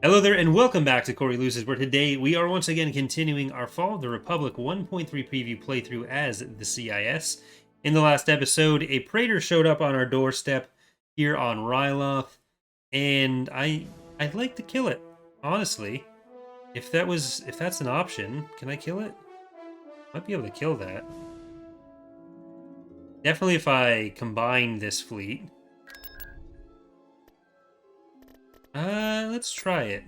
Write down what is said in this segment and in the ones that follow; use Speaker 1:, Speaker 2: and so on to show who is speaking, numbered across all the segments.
Speaker 1: Hello there, and welcome back to Corey Loses, where today we are once again continuing our Fall of the Republic 1.3 preview playthrough as the CIS. In the last episode, a Praetor showed up on our doorstep here on Ryloth, and I'd like to kill it, honestly. If that's an option, can I kill it? Might be able to kill that. Definitely if I combine this fleet. Let's try it.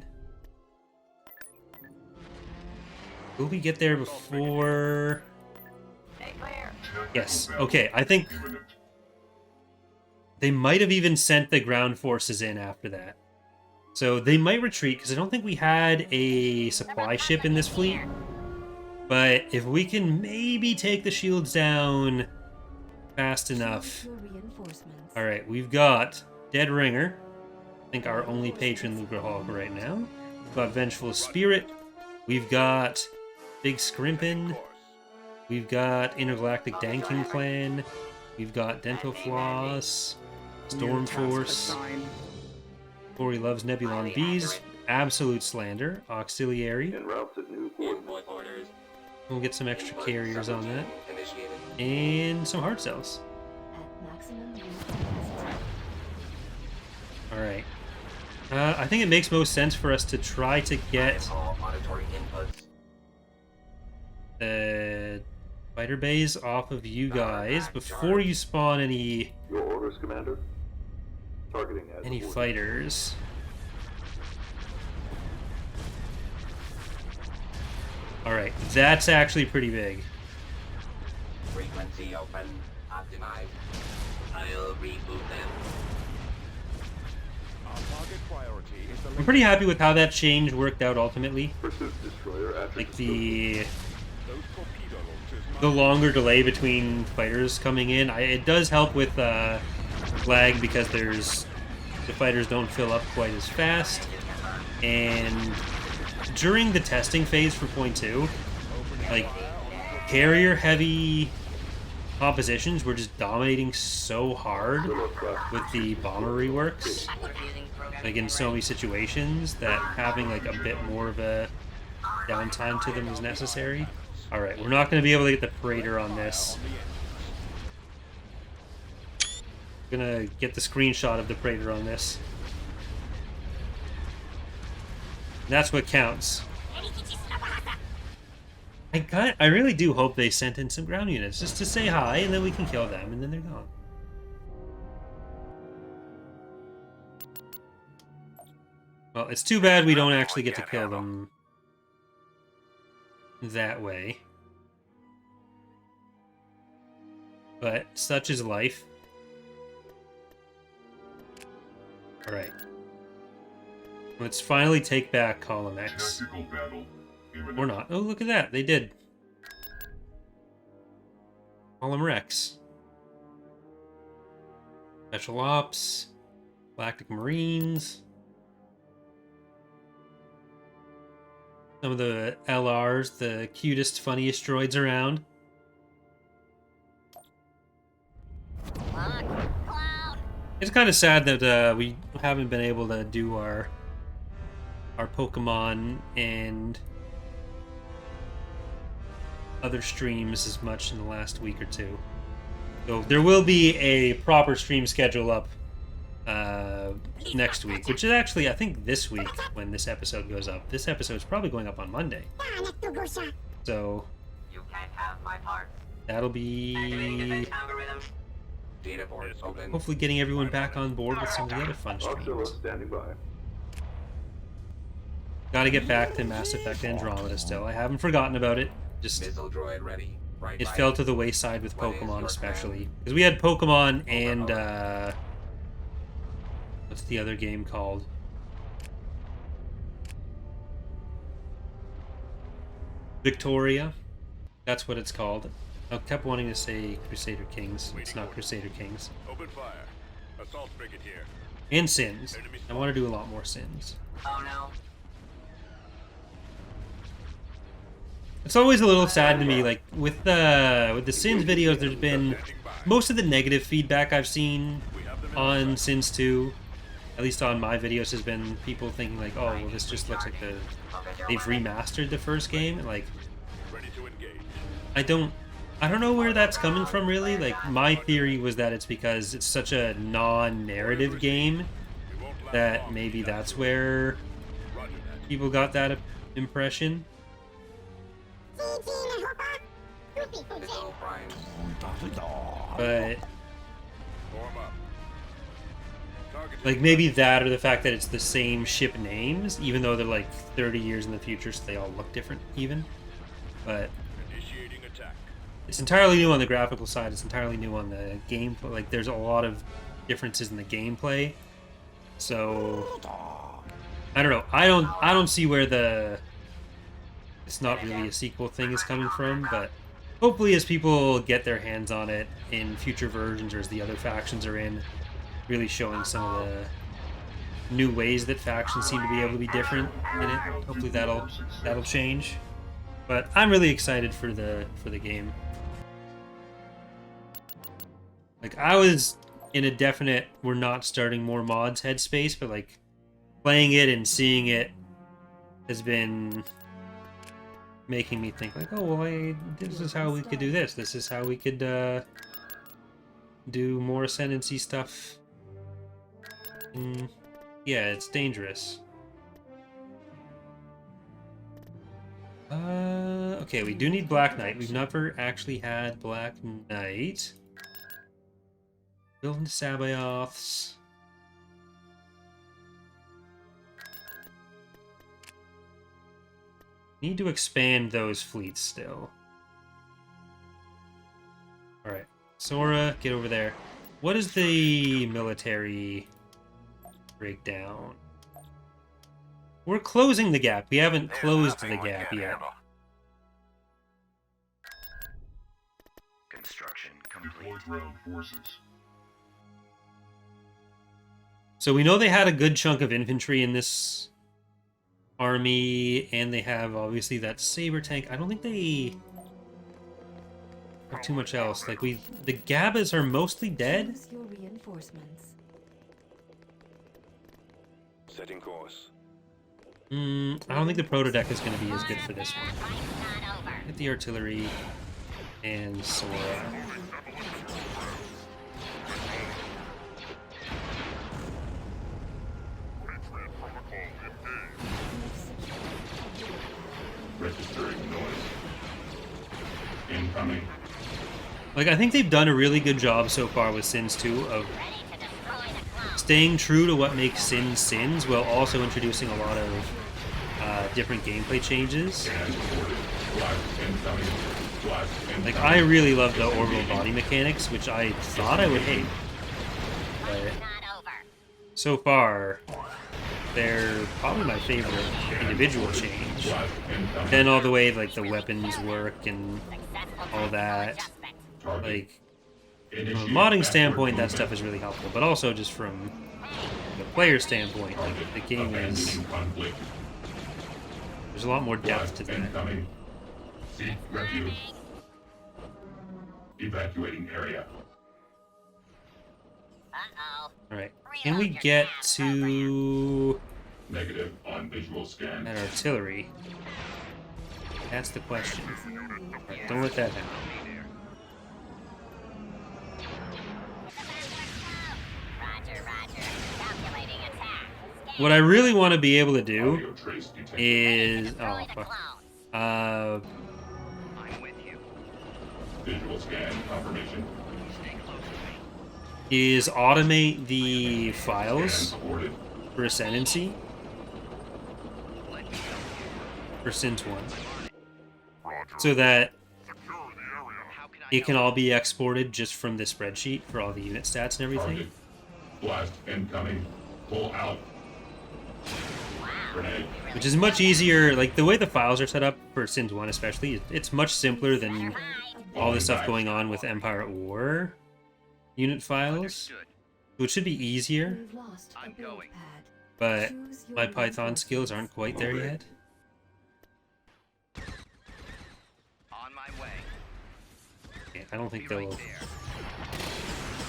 Speaker 1: Will we get there before... Yes, okay, I think they might have even sent the ground forces in after that. So they might retreat, because I don't think we had a supply ship in this fleet. But if we can maybe take the shields down fast enough... Alright, we've got Dead Ringer. I think our only patron Lucrehog right now. We've got Vengeful Spirit. We've got Big Scrimpin. We've got Intergalactic Danking Clan. We've got Dental Floss. Storm Force. Corey loves Nebulon Bees. Absolute Slander. Auxiliary. We'll get some extra carriers on that. And some hard cells. Alright. I think it makes most sense for us to try to get the fighter bays off of you guys before you spawn any fighters. Alright, that's actually pretty big.
Speaker 2: Frequency open, optimized. I'll reboot them.
Speaker 1: I'm pretty happy with how that change worked out ultimately. Like the longer delay between fighters coming in, it does help with lag because the fighters don't fill up quite as fast. And during the testing phase for point 2, like carrier heavy compositions were just dominating so hard with the bomber reworks, like in so many situations, that having like a bit more of a downtime to them was necessary. Alright, we're not going to be able to get the Praetor on this. I'm going to get the screenshot of the Praetor on this. And that's what counts. I really do hope they sent in some ground units just to say hi, and then we can kill them, and then they're gone. Well, it's too bad we don't actually get to kill them that way. But such is life. Alright. Let's finally take back Column X. Or not. Oh, look at that. They did. Column Rex. Special Ops. Galactic Marines. Some of the LRs, the cutest, funniest droids around. It's kind of sad that we haven't been able to do our Pokemon and other streams as much in the last week or two. So there will be a proper stream schedule up next week, which is actually, I think, this week when this episode goes up. This episode is probably going up on Monday. So
Speaker 2: You can't have my part.
Speaker 1: that'll be hopefully getting everyone back on board with some of the other fun streams. Gotta get back to Mass Effect Andromeda still. I haven't forgotten about it. Just it fell to the wayside with Pokemon, especially because we had Pokemon and what's the other game called? Victoria. That's what it's called. I kept wanting to say Crusader Kings. It's not Crusader Kings.
Speaker 3: Open fire. Assault frigate here.
Speaker 1: And Sins. I want to do a lot more Sins.
Speaker 2: Oh no.
Speaker 1: It's always a little sad to me, like with the Sins videos. There's been most of the negative feedback I've seen on Sins 2 at least on my videos, has been people thinking like, oh, well, this just looks like they've remastered the first game. And, like,
Speaker 3: Ready to engage.
Speaker 1: I don't know where that's coming from, really. Like, my theory was that it's because it's such a non-narrative game
Speaker 3: We won't last
Speaker 1: that
Speaker 3: long.
Speaker 1: maybe that's where
Speaker 3: Roger that.
Speaker 1: people got that impression.
Speaker 2: Missile prime.
Speaker 1: But
Speaker 3: Form up. Target
Speaker 1: like maybe that, or the fact that it's the same ship names, even though they're like 30 years in the future, so they all look different even. But
Speaker 3: initiating attack.
Speaker 1: it's entirely new on the graphical side. It's entirely new on the gameplay. Like, there's a lot of differences in the gameplay. So I don't know. I don't see where the it's not really a sequel thing is coming from, but hopefully as people get their hands on it in future versions, or as the other factions are in, really showing some of the new ways that factions seem to be able to be different in it. Hopefully that'll change. But I'm really excited for the game. Like, I was in a definite we're not starting more mods headspace, but like playing it and seeing it has been making me think like, oh well, this is how we could do this. This is how we could do more Ascendancy stuff. And yeah, it's dangerous. Okay, we do need Black Knight. We've never actually had Black Knight. Building Sabaoths. Need to expand those fleets still. Alright. Sora, get over there. What is the military breakdown? We're closing the gap. We haven't closed the gap yet.
Speaker 4: Construction complete.
Speaker 1: So we know they had a good chunk of infantry in this army, and they have obviously that saber tank. I don't think they have too much else. Like, the Gabbas are mostly dead.
Speaker 5: Choose your reinforcements.
Speaker 3: Setting course.
Speaker 1: I don't think the proto deck is going to be as good for this one. Hit the artillery and Sora.
Speaker 4: Registering noise. Incoming.
Speaker 1: Like, I think they've done a really good job so far with Sins 2 of staying true to what makes Sins Sins, while also introducing a lot of different gameplay changes. Like, I really love the orbital body mechanics, which I thought I would hate. But so far, they're probably my favorite individual change. Then all the way, like, the weapons work and all that. Like, from a modding standpoint, that stuff is really helpful, but also just from the player standpoint, like, the game is... There's a lot more depth to that.
Speaker 4: Seek refuge. Evacuating area.
Speaker 1: Alright, can we get to
Speaker 4: Negative on visual scan.
Speaker 1: that artillery? That's the question. Alright, don't let that happen. What I really want to be able to do
Speaker 4: Audio trace detected.
Speaker 1: is... Oh, fuck.
Speaker 4: Visual scan confirmation.
Speaker 1: Is automate the files
Speaker 4: Scan aborted.
Speaker 1: for Ascendancy for Sins 1, so that it can all be exported just from the spreadsheet for all the unit stats and everything.
Speaker 4: Target. Blast incoming. Pull out. Grenade.
Speaker 1: Which is much easier. Like, the way the files are set up for Sins 1 especially, it's much simpler than all the stuff going on with Empire at War unit files. So it should be easier,
Speaker 5: You've lost a build pad.
Speaker 1: but
Speaker 5: Choose your
Speaker 1: my Python
Speaker 5: reinforcements.
Speaker 1: skills aren't quite there
Speaker 4: Okay.
Speaker 1: yet.
Speaker 6: On my way.
Speaker 1: Yeah, I don't think they'll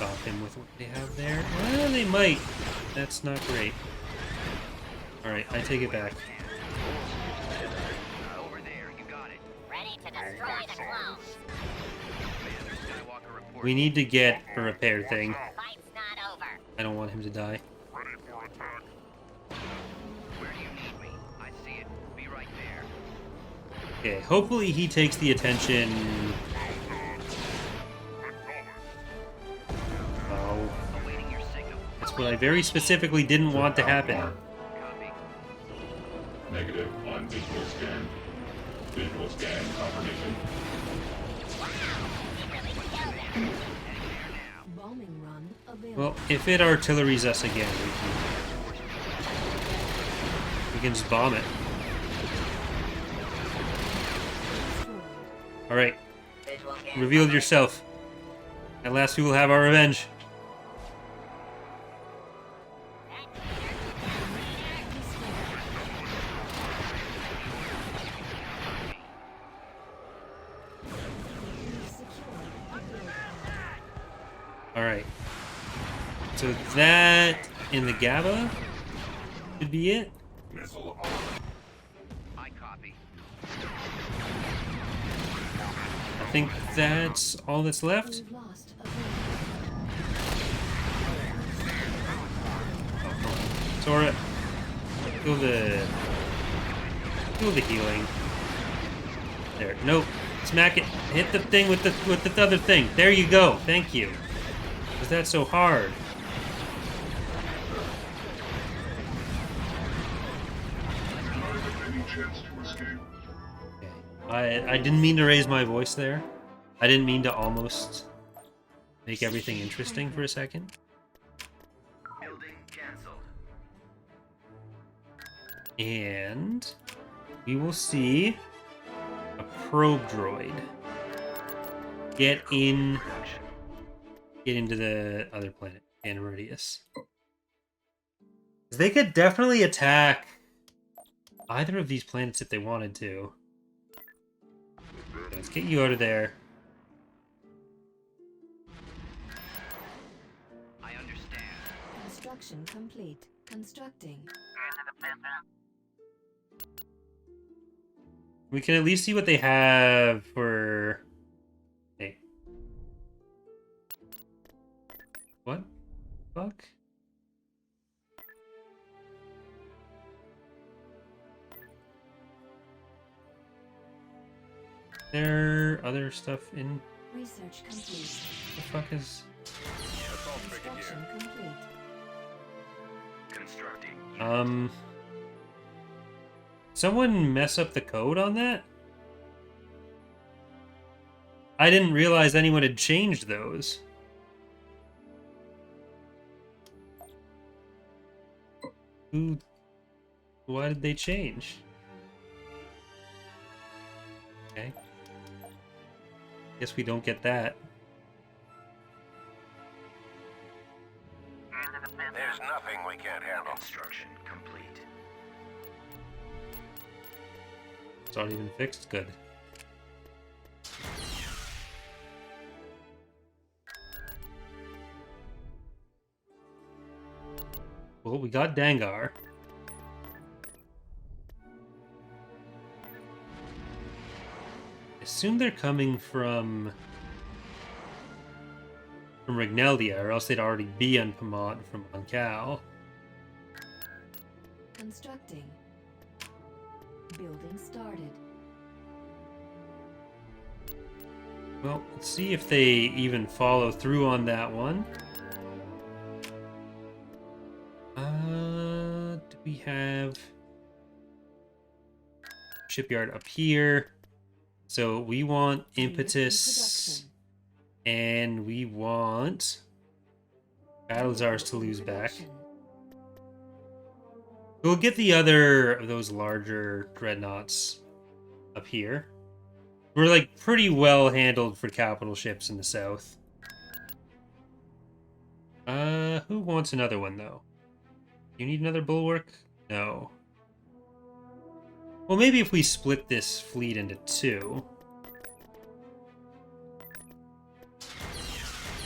Speaker 1: stop him with what they have there. Well, they might. That's not great. Alright, I take it back.
Speaker 6: Over there, you got it.
Speaker 7: Ready to destroy the clone.
Speaker 6: Commander Skywalker report.
Speaker 1: We need to get a repair thing.
Speaker 7: Fight's not over.
Speaker 1: I don't want him to die.
Speaker 6: Where do you need me? I see it. Be right there.
Speaker 1: Okay, hopefully he takes the attention. Oh,
Speaker 6: Awaiting your signal.
Speaker 1: that's what I very specifically didn't want to happen.
Speaker 6: Copy.
Speaker 4: Negative on visual scan. Visual scan confirmation.
Speaker 5: Bombing run available.
Speaker 1: Well, if it artilleries us again, we can just bomb it.
Speaker 5: Destroyed.
Speaker 1: Alright,
Speaker 7: Visual scan.
Speaker 1: reveal yourself. At last we will have our revenge. Alright. So that in the GABA should be it.
Speaker 4: Missile
Speaker 6: I copy.
Speaker 1: I think that's all that's left.
Speaker 5: We've lost a
Speaker 1: Sora, feel the healing. There, nope. Smack it. Hit the thing with the other thing. There you go. Thank you. Was that so hard?
Speaker 4: any chance to escape.
Speaker 1: Okay. I didn't mean to raise my voice there. I didn't mean to almost make everything interesting for a second.
Speaker 6: Building canceled.
Speaker 1: And we will see a probe droid get into the other planet, Anaridius. They could definitely attack either of these planets if they wanted to. Let's get you out of there.
Speaker 6: I understand.
Speaker 5: construction complete. Constructing.
Speaker 1: We can at least see what they have for... Hey. What? Fuck? There other stuff in...
Speaker 5: Research complete.
Speaker 1: The fuck is...
Speaker 3: Assault frigate
Speaker 5: Construction
Speaker 3: here.
Speaker 5: complete.
Speaker 6: Constructing.
Speaker 1: Someone mess up the code on that? I didn't realize anyone had changed those. Who... Why did they change? Okay. Guess we don't get that.
Speaker 2: There's nothing we can't handle.
Speaker 6: Construction complete.
Speaker 1: It's already been fixed. Good. Well, we got Dangar. I assume they're coming from Rigneldia, or else they'd already be on Pamod from Moncal.
Speaker 5: Constructing. Building started.
Speaker 1: Well, let's see if they even follow through on that one. Do we have shipyard up here? So we want
Speaker 5: Unit in
Speaker 1: impetus, and we want Battlezars to lose back.
Speaker 5: Production.
Speaker 1: We'll get the other of those larger dreadnoughts up here. We're like pretty well handled for capital ships in the south. Who wants another one though? You need another bulwark? No. Well, maybe if we split this fleet into two.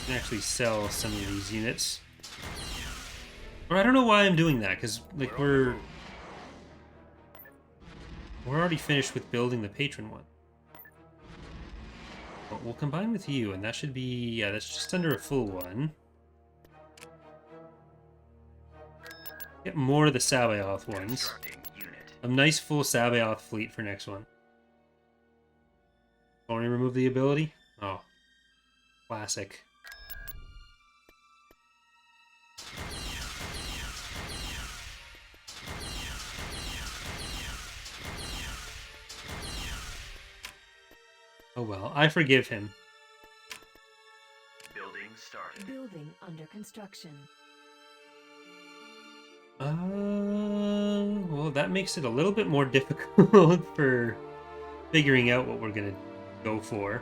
Speaker 1: can actually sell some of these units. Or I don't know why I'm doing that, because like we're already finished with building the patron one. But we'll combine with you, and that should be, yeah, that's just under a full one. Get more of the Sabaoth ones.
Speaker 6: Constructing unit.
Speaker 1: A nice full Sabaoth fleet for next one. Only remove the ability? Oh. Classic. Oh well, I forgive him.
Speaker 6: Building started.
Speaker 5: Building under construction.
Speaker 1: Well, that makes it a little bit more difficult for figuring out what we're gonna go for.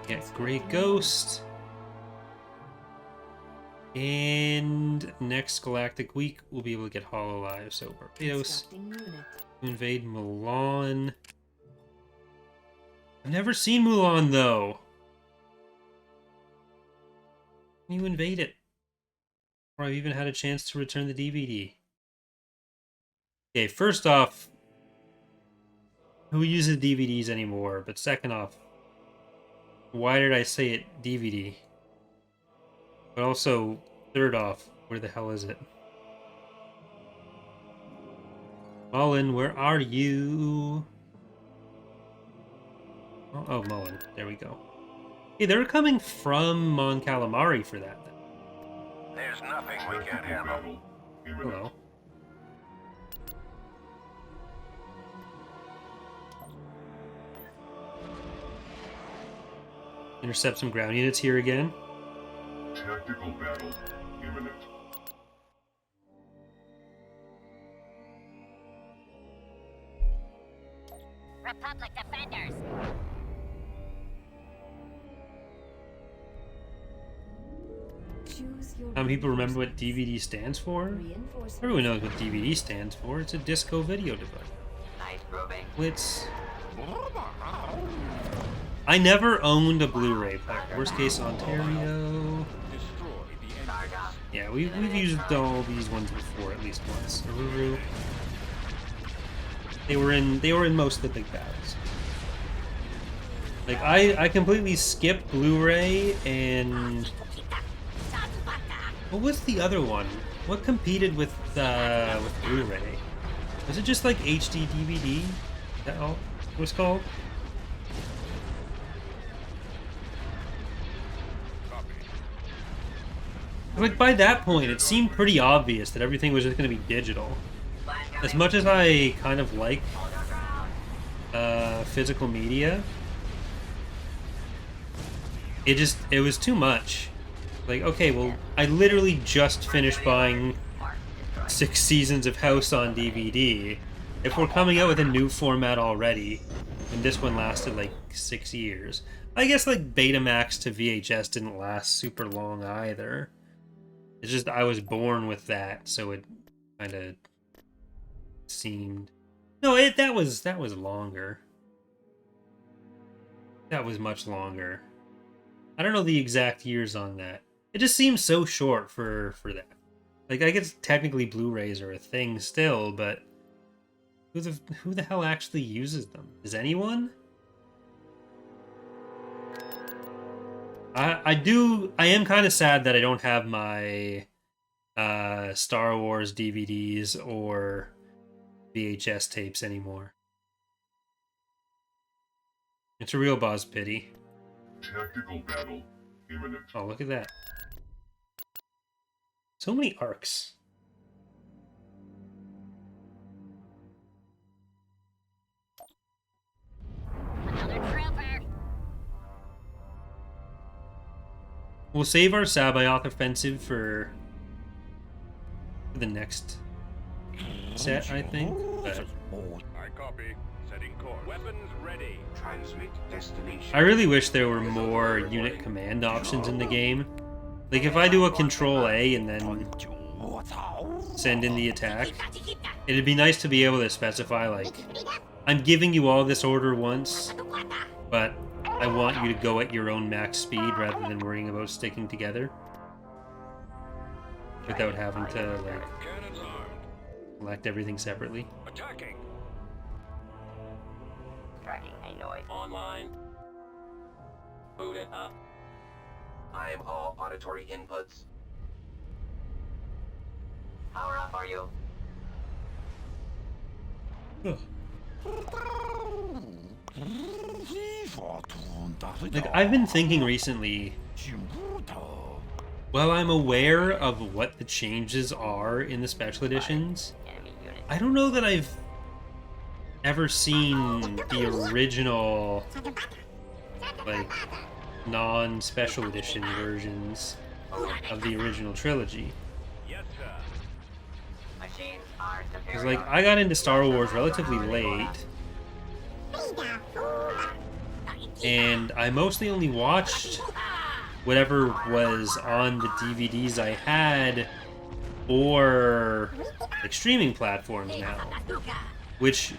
Speaker 1: Get Great Ghost. And next Galactic Week, we'll be able to get Hololive. So Barbados,
Speaker 5: Constructing unit.
Speaker 1: invade Milan. I've never seen Mulan, though. Can you invade it? Or I've even had a chance to return the DVD. Okay, first off, who uses DVDs anymore? But second off, why did I say it DVD? But also, third off, where the hell is it? Mullen, where are you? Oh, Mullen. There we go. Hey, they're coming from Mon Calamari for that, then.
Speaker 3: There's nothing we can't
Speaker 4: Tactical
Speaker 3: handle.
Speaker 4: battle imminent.
Speaker 1: Hello. Intercept some ground units here again.
Speaker 4: Tactical battle imminent.
Speaker 7: Republic defenders.
Speaker 5: Choose your
Speaker 1: How many people remember what DVD stands for?
Speaker 5: reinforcements.
Speaker 1: Everyone knows what DVD stands for. It's a disco video device.
Speaker 2: Nice roving.
Speaker 1: Blitz. I never owned a Blu-ray player. Worst case, Ontario. Yeah, we've used all these ones before at least once. Aruru. They were in most of the big battles. Like I completely skipped Blu-ray and what was the other one? What competed with Blu-ray? Was it just like HD DVD? Is that all it was called? Like by that point, it seemed pretty obvious that everything was just going to be digital. As much as I kind of like physical media, it was too much. Like, okay, well, I literally just finished buying 6 seasons of House on DVD. If we're coming out with a new format already, and this one lasted like 6 years, I guess like Betamax to VHS didn't last super long either. It's just I was born with that, so it kind of seemed. No, that was longer. That was much longer. I don't know the exact years on that. It just seems so short for that. Like I guess technically Blu-rays are a thing still, but who the hell actually uses them? Does anyone? I am kind of sad that I don't have my Star Wars DVDs or VHS tapes anymore. It's a real boss pity.
Speaker 4: Tactical battle imminent.
Speaker 1: Oh, look at that. So many arcs.
Speaker 7: Another trooper.
Speaker 1: We'll save our Sabaoth offensive for the next set, I think. But
Speaker 3: I copy. Setting course. Weapons ready.
Speaker 2: Transmit destination.
Speaker 1: I really wish there were more unit command options in the game. Like if I do a Control A and then send in the attack. It'd be nice to be able to specify, like, I'm giving you all this order once, but I want you to go at your own max speed rather than worrying about sticking together. Without having to, like,
Speaker 3: Cannons armed.
Speaker 1: select everything separately.
Speaker 3: Attacking.
Speaker 7: Tracking, I know it.
Speaker 2: Online. Boot it up. I am all auditory inputs. Power up, are you?
Speaker 1: Like, I've been thinking recently, while I'm aware of what the changes are in the special editions,
Speaker 7: Enemy unit.
Speaker 1: I don't know that I've ever seen the original, like, non-special edition versions of the original trilogy.
Speaker 3: Yes, sir.
Speaker 7: Machines are
Speaker 1: Because,
Speaker 7: superior.
Speaker 1: like, I got into Star Wars relatively late, and I mostly only watched whatever was on the DVDs I had, or, like, streaming platforms now. Which,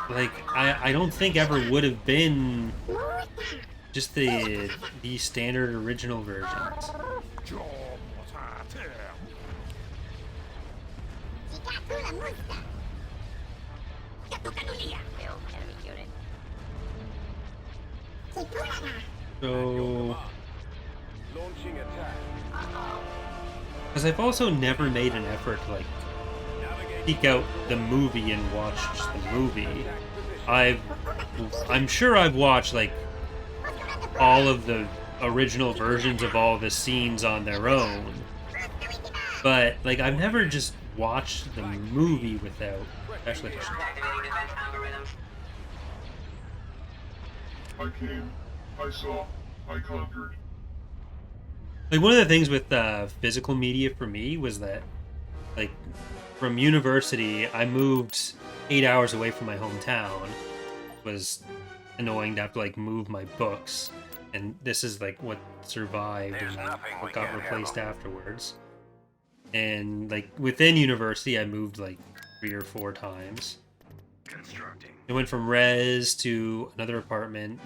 Speaker 1: like, I don't think ever would have been just the standard original versions.
Speaker 7: Build enemy unit.
Speaker 1: So,
Speaker 3: Launching attack.
Speaker 1: because I've also never made an effort to, like,
Speaker 3: Navigate.
Speaker 1: seek out the movie and watch just the movie. I'm sure I've watched, like, all of the original versions of all the scenes on their own, but, like, I've never just watched the movie without special edition.
Speaker 2: Activating defense algorithm.
Speaker 4: I came. I saw. I conquered.
Speaker 1: Like, one of the things with physical media for me was that, like, from university, I moved 8 hours away from my hometown. It was annoying to have to, like, move my books, and this is, like, what survived
Speaker 3: There's
Speaker 1: and
Speaker 3: nothing we
Speaker 1: what got
Speaker 3: can't
Speaker 1: replaced
Speaker 3: handle.
Speaker 1: afterwards. And, like, within university, I moved, like, 3 or 4 times.
Speaker 3: Constructing.
Speaker 1: I went from res to another apartment,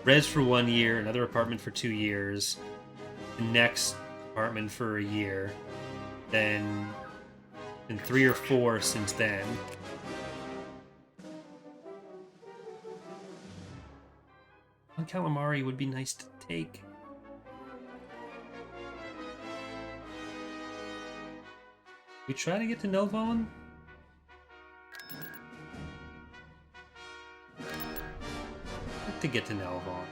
Speaker 1: res for 1 year, another apartment for 2 years, the next apartment for a year, then and 3 or 4 since then. One calamari would be nice to take. We try to get to Nelvon? I'd like to get to Nelvon.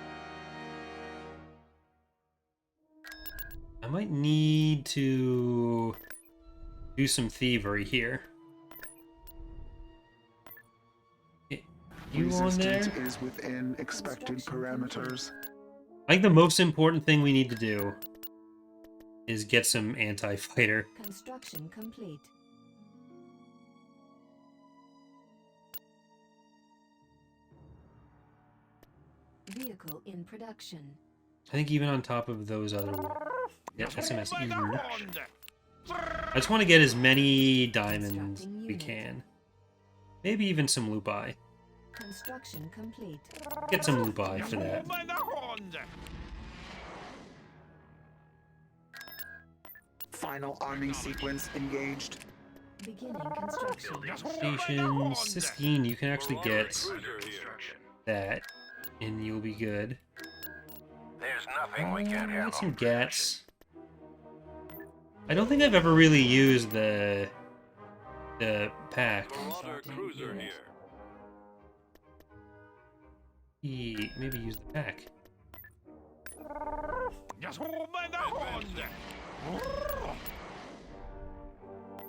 Speaker 1: I might need to do some thievery here. You on there?
Speaker 8: Resistance is within expected parameters.
Speaker 1: I think the most important thing we need to do is get some anti-fighter.
Speaker 5: Construction complete. Vehicle in production.
Speaker 1: I think even on top of those other ones. Yeah, SMS Eden. I just want to get as many diamonds as we can. Maybe even some Lupi.
Speaker 5: Construction complete.
Speaker 1: Get some Lupi for that.
Speaker 8: Final arming sequence engaged.
Speaker 5: Beginning construction.
Speaker 1: Station 16, you can actually get
Speaker 3: Cruiser here.
Speaker 1: that, and you'll be good.
Speaker 3: There's nothing we can't handle.
Speaker 1: Get some Gats. I don't think I've ever really used the pack.
Speaker 3: Marauder cruiser here.
Speaker 1: Maybe use the pack.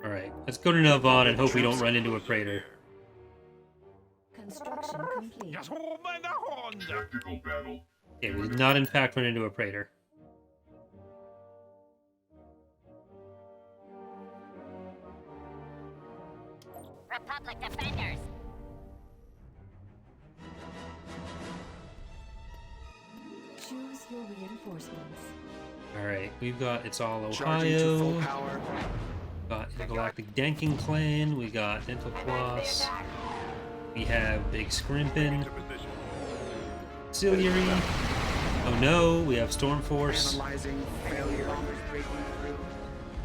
Speaker 1: Alright, let's go to Nelvon and hope we don't run into a Praetor.
Speaker 5: Construction complete.
Speaker 4: Tactical battle.
Speaker 1: Okay, we did not in fact run into a Praetor.
Speaker 7: Republic defenders.
Speaker 5: Choose your reinforcements.
Speaker 1: Alright, we've got It's All
Speaker 8: Charging to full
Speaker 1: Ohio.
Speaker 8: power.
Speaker 1: Got Intergalactic Danking Clan. We got Dental Floss. We have Big Scrimpin.
Speaker 3: To position.
Speaker 1: Auxiliary. Oh no, we have Storm Force.
Speaker 8: Analyzing failure. Bombers breaking through.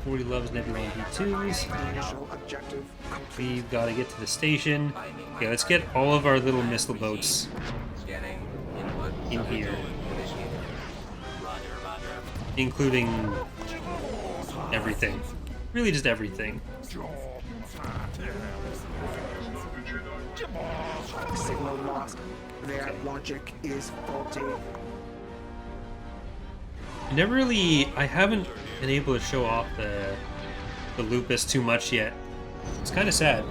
Speaker 1: 40 Loves Nebula V2s.
Speaker 8: Initial objective complete.
Speaker 1: We've got to get to the station. Okay, let's get all of our little missile boats
Speaker 2: Scanning. Input.
Speaker 1: in here,
Speaker 2: Initiated. Roger, roger.
Speaker 1: including everything. Really just everything.
Speaker 8: Signal lost. Their logic is faulty.
Speaker 1: I haven't been able to show off the lupus too much yet. It's kind of sad.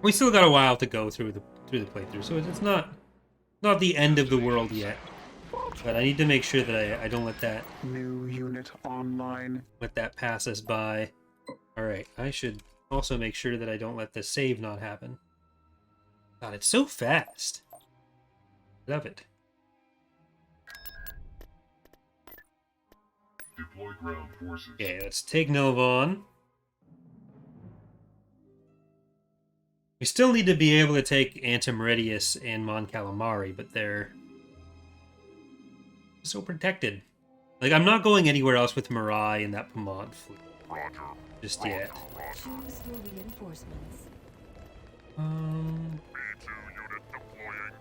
Speaker 1: We still got a while to go through the playthrough, so it's not the end of the world yet. But I need to make sure that I don't let
Speaker 8: New unit online.
Speaker 1: that pass us by. All right, I should also make sure that I don't let the save not happen. God, it's so fast. Love it.
Speaker 4: Deploy ground forces.
Speaker 1: Okay, let's take Navon. We still need to be able to take Antimeridius and Mon Calamari, but they're so protected. Like, I'm not going anywhere else with Mirai and that Pomod fleet. Just yet.
Speaker 5: Choose your reinforcements.
Speaker 3: B2 unit deploying.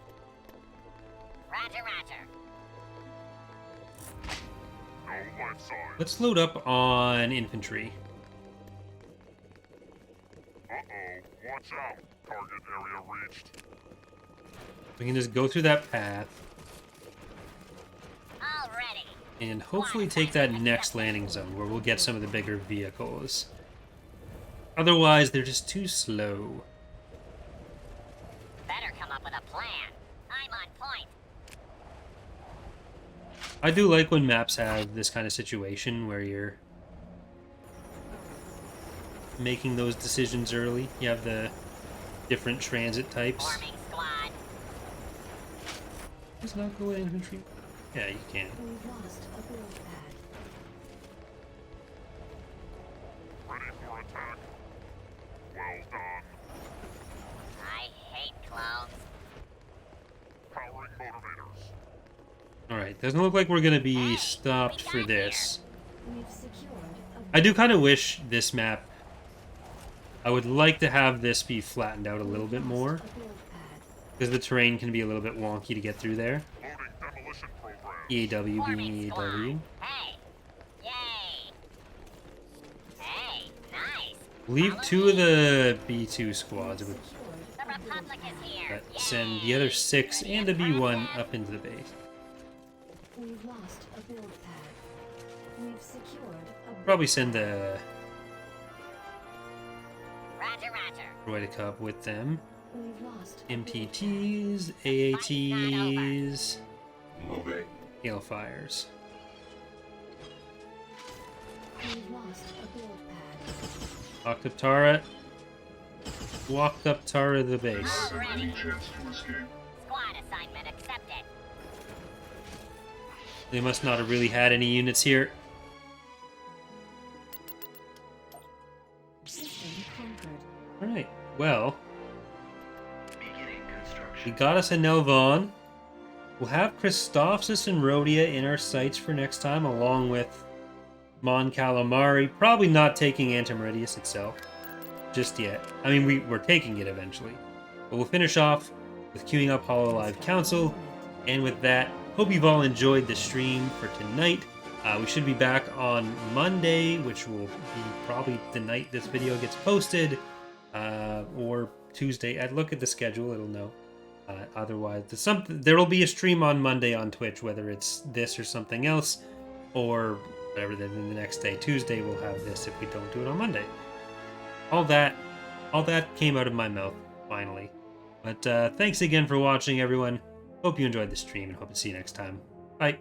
Speaker 7: Roger, roger.
Speaker 3: No life sign.
Speaker 1: Let's load up on infantry.
Speaker 3: Uh-oh. Watch out. Target area reached.
Speaker 1: We can just go through that path
Speaker 7: Already.
Speaker 1: and hopefully take that next landing zone where we'll get some of the bigger vehicles. Otherwise, they're just too slow.
Speaker 7: Better come up with a plan. I'm on point.
Speaker 1: I do like when maps have this kind of situation where you're making those decisions early. You have the different transit types.
Speaker 7: Forming squad.
Speaker 1: Does not go infantry? Yeah, you can.
Speaker 5: We've lost a build pad.
Speaker 3: Ready for attack. Well done.
Speaker 7: I hate clones.
Speaker 3: Powering motivators.
Speaker 1: Alright, doesn't look like we're going to be stopped for this.
Speaker 5: We've secured a
Speaker 1: I do kind of wish this map... I would like to have this be flattened out a little bit more,
Speaker 5: a build pad.
Speaker 1: because the terrain can be a little bit wonky to get through there.
Speaker 3: Loading demolition program.
Speaker 1: EaW
Speaker 7: Forming
Speaker 1: being
Speaker 7: squad.
Speaker 1: EaW.
Speaker 7: Hey. Yay. Hey, nice.
Speaker 1: Leave 2 of the B2 squads. It would
Speaker 7: The Republic is here.
Speaker 1: send the other 6 and a B1 up into the base.
Speaker 5: We've lost a build pad. We've secured a build
Speaker 1: Probably send the
Speaker 7: Roger, roger.
Speaker 1: Droid Cup with them.
Speaker 5: We've lost a build pad.
Speaker 1: MPTs, AATs,
Speaker 4: Obey.
Speaker 1: Hailfires.
Speaker 5: We've lost a build pad.
Speaker 1: Walked up Tara. Walked up Tara to the base.
Speaker 4: Have any chance to escape?
Speaker 7: Squad assignment accepted.
Speaker 1: They must not have really had any units here.
Speaker 5: System conquered.
Speaker 1: Alright, well,
Speaker 6: Beginning construction.
Speaker 1: we got us a Nelvon. We'll have Christophsis and Rhodia in our sights for next time, along with Mon Calamari. Probably not taking Antimeridius itself just yet. I mean, we're taking it eventually. But we'll finish off with queuing up Hololive Council. And with that, hope you've all enjoyed the stream for tonight. We should be back on Monday, which will be probably the night this video gets posted, or Tuesday. I'd look at the schedule; it'll know. Otherwise, there will be a stream on Monday on Twitch, whether it's this or something else, or whatever. Then the next day, Tuesday, we'll have this if we don't do it on Monday. All that came out of my mouth finally. But thanks again for watching, everyone. Hope you enjoyed the stream, and hope to see you next time. Bye.